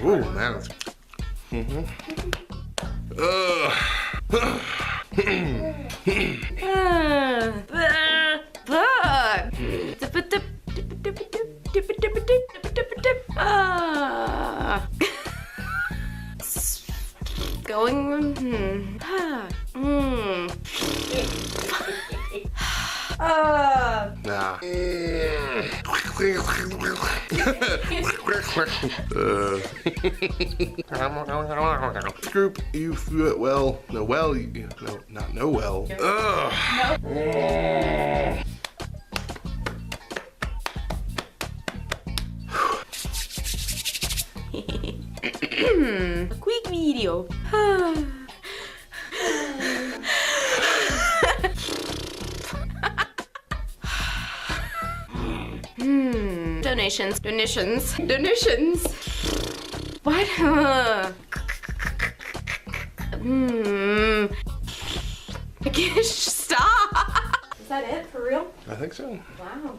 Ooh, man. Going. Nah. Scoop, you feel well. No, well, no, not no well. Ugh. A quick video. Donations. What? I can't stop. Is that it for real? I think so. Wow.